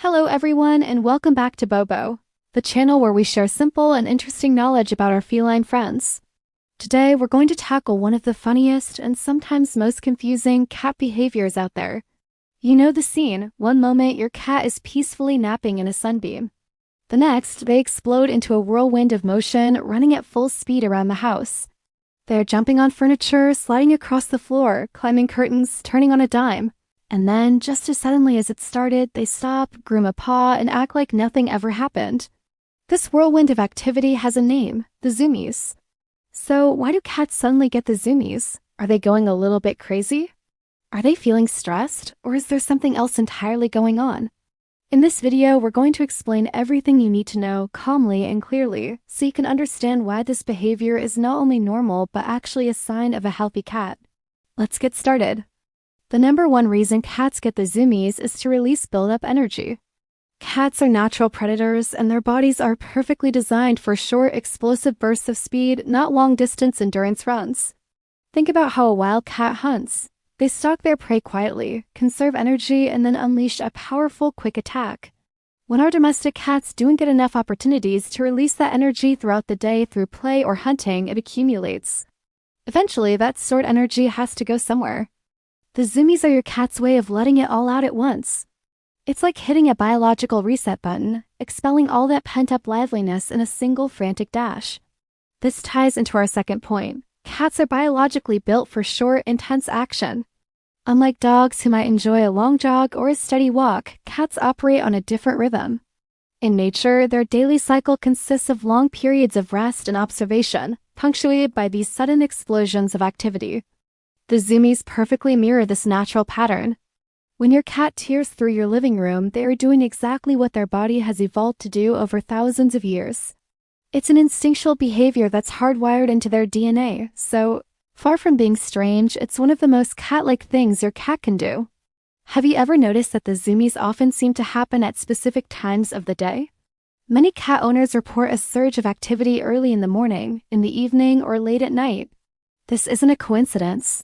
Hello everyone and welcome back to Bobo, the channel where we share simple and interesting knowledge about our feline friends. Today we're going to tackle one of the funniest and sometimes most confusing cat behaviors out there. You know the scene. One moment your cat is peacefully napping in a sunbeam. The next, they explode into a whirlwind of motion, running at full speed around the house. They're jumping on furniture, sliding across the floor, climbing curtains, turning on a dime. And then, just as suddenly as it started, they stop, groom a paw, and act like nothing ever happened. This whirlwind of activity has a name, the zoomies. So why do cats suddenly get the zoomies? Are they going a little bit crazy? Are they feeling stressed, or is there something else entirely going on? In this video, we're going to explain everything you need to know calmly and clearly, so you can understand why this behavior is not only normal, but actually a sign of a healthy cat. Let's get started. The number one reason cats get the zoomies is to release build-up energy. Cats are natural predators, and their bodies are perfectly designed for short, explosive bursts of speed, not long-distance endurance runs. Think about how a wild cat hunts. They stalk their prey quietly, conserve energy, and then unleash a powerful, quick attack. When our domestic cats don't get enough opportunities to release that energy throughout the day through play or hunting, it accumulates. Eventually, that stored energy has to go somewhere. The zoomies are your cat's way of letting it all out at once. It's like hitting a biological reset button, expelling all that pent-up liveliness in a single frantic dash. This ties into our second point. Cats are biologically built for short, intense action. Unlike dogs who might enjoy a long jog or a steady walk, cats operate on a different rhythm. In nature, their daily cycle consists of long periods of rest and observation, punctuated by these sudden explosions of activity. The zoomies perfectly mirror this natural pattern. When your cat tears through your living room, they are doing exactly what their body has evolved to do over thousands of years. It's an instinctual behavior that's hardwired into their DNA, so far from being strange, it's one of the most cat-like things your cat can do. Have you ever noticed that the zoomies often seem to happen at specific times of the day? Many cat owners report a surge of activity early in the morning, in the evening, or late at night. This isn't a coincidence.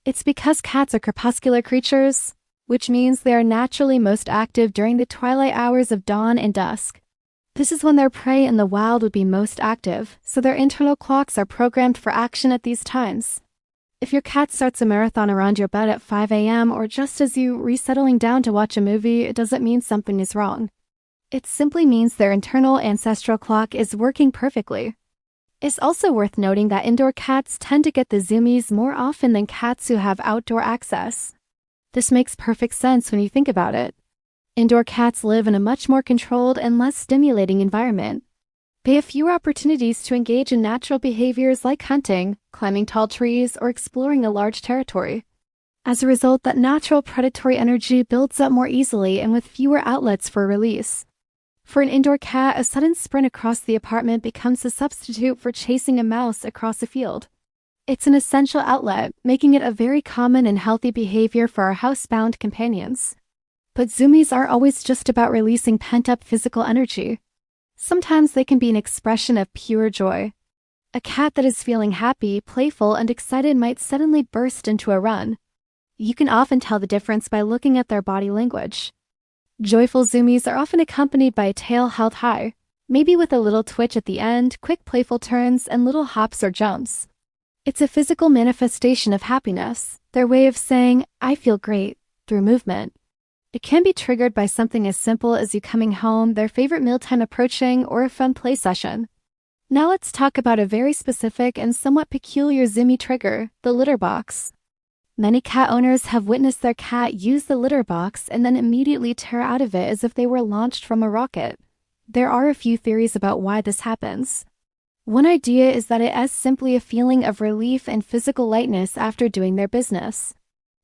It's because cats are crepuscular creatures, which means they are naturally most active during the twilight hours of dawn and dusk. This is when their prey in the wild would be most active, so their internal clocks are programmed for action at these times. If your cat starts a marathon around your bed at 5 a.m. or just as you resettling down to watch a movie, it doesn't mean something is wrong. It simply means their internal ancestral clock is working perfectly. It's also worth noting that indoor cats tend to get the zoomies more often than cats who have outdoor access. This makes perfect sense when you think about it. Indoor cats live in a much more controlled and less stimulating environment. They have fewer opportunities to engage in natural behaviors like hunting, climbing tall trees, or exploring a large territory. As a result, that natural predatory energy builds up more easily and with fewer outlets for release. For an indoor cat, a sudden sprint across the apartment becomes a substitute for chasing a mouse across a field. It's an essential outlet, making it a very common and healthy behavior for our housebound companions. But zoomies aren't always just about releasing pent-up physical energy. Sometimes they can be an expression of pure joy. A cat that is feeling happy, playful, and excited might suddenly burst into a run. You can often tell the difference by looking at their body language. Joyful zoomies are often accompanied by a tail held high, maybe with a little twitch at the end, quick playful turns, and little hops or jumps. It's a physical manifestation of happiness, their way of saying, "I feel great," through movement. It can be triggered by something as simple as you coming home, their favorite mealtime approaching, or a fun play session. Now let's talk about a very specific and somewhat peculiar zoomie trigger, the litter box. Many cat owners have witnessed their cat use the litter box and then immediately tear out of it as if they were launched from a rocket. There are a few theories about why this happens. One idea is that it is simply a feeling of relief and physical lightness after doing their business.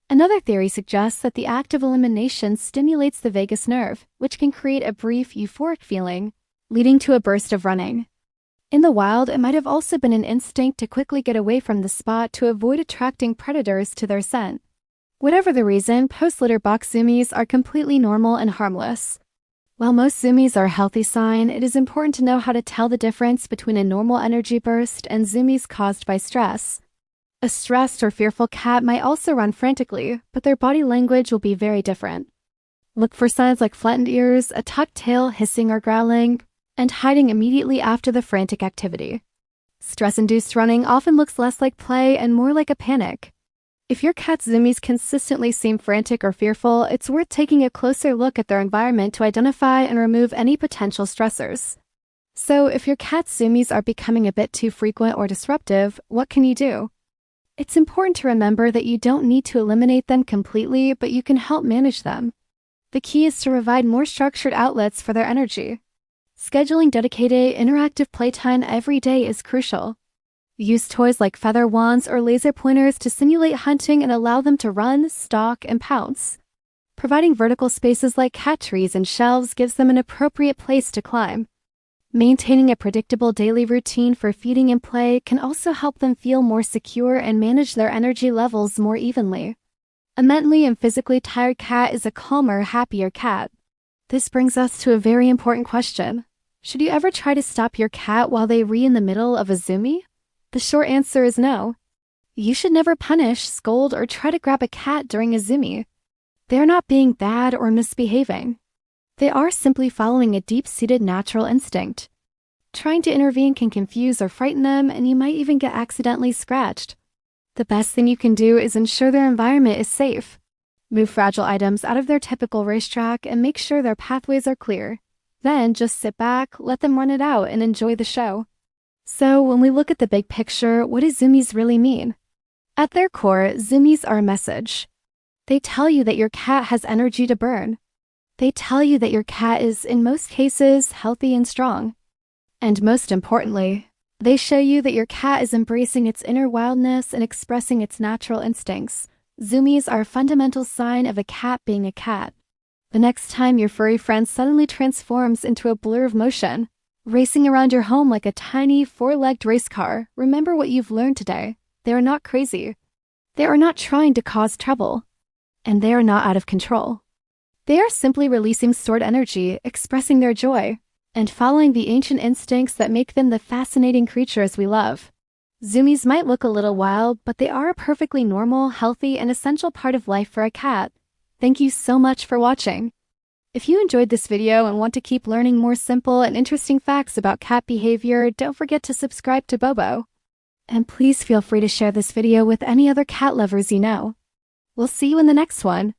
Another theory suggests that the act of elimination stimulates the vagus nerve, which can create a brief euphoric feeling, leading to a burst of running. In the wild, it might have also been an instinct to quickly get away from the spot to avoid attracting predators to their scent. Whatever the reason, post-litter box zoomies are completely normal and harmless. While most zoomies are a healthy sign, it is important to know how to tell the difference between a normal energy burst and zoomies caused by stress. A stressed or fearful cat might also run frantically, but their body language will be very different. Look for signs like flattened ears, a tucked tail, hissing or growling, and hiding immediately after the frantic activity. Stress-induced running often looks less like play and more like a panic. If your cat's zoomies consistently seem frantic or fearful, it's worth taking a closer look at their environment to identify and remove any potential stressors. So, if your cat's zoomies are becoming a bit too frequent or disruptive, what can you do? It's important to remember that you don't need to eliminate them completely, but you can help manage them. The key is to provide more structured outlets for their energy. Scheduling dedicated, interactive playtime every day is crucial. Use toys like feather wands or laser pointers to simulate hunting and allow them to run, stalk, and pounce. Providing vertical spaces like cat trees and shelves gives them an appropriate place to climb. Maintaining a predictable daily routine for feeding and play can also help them feel more secure and manage their energy levels more evenly. A mentally and physically tired cat is a calmer, happier cat. This brings us to a very important question. Should you ever try to stop your cat while they in the middle of a zoomie? The short answer is no. You should never punish, scold, or try to grab a cat during a zoomie. They are not being bad or misbehaving. They are simply following a deep-seated natural instinct. Trying to intervene can confuse or frighten them, and you might even get accidentally scratched. The best thing you can do is ensure their environment is safe. Move fragile items out of their typical racetrack and make sure their pathways are clear. Then just sit back, let them run it out, and enjoy the show. So, when we look at the big picture, what do zoomies really mean? At their core, zoomies are a message. They tell you that your cat has energy to burn. They tell you that your cat is, in most cases, healthy and strong. And most importantly, they show you that your cat is embracing its inner wildness and expressing its natural instincts. Zoomies are a fundamental sign of a cat being a cat. The next time your furry friend suddenly transforms into a blur of motion, racing around your home like a tiny, four-legged race car, remember what you've learned today. They are not crazy. They are not trying to cause trouble. And they are not out of control. They are simply releasing stored energy, expressing their joy, and following the ancient instincts that make them the fascinating creatures we love. Zoomies might look a little wild, but they are a perfectly normal, healthy, and essential part of life for a cat. Thank you so much for watching. If you enjoyed this video and want to keep learning more simple and interesting facts about cat behavior, don't forget to subscribe to Bobo. And please feel free to share this video with any other cat lovers you know. We'll see you in the next one.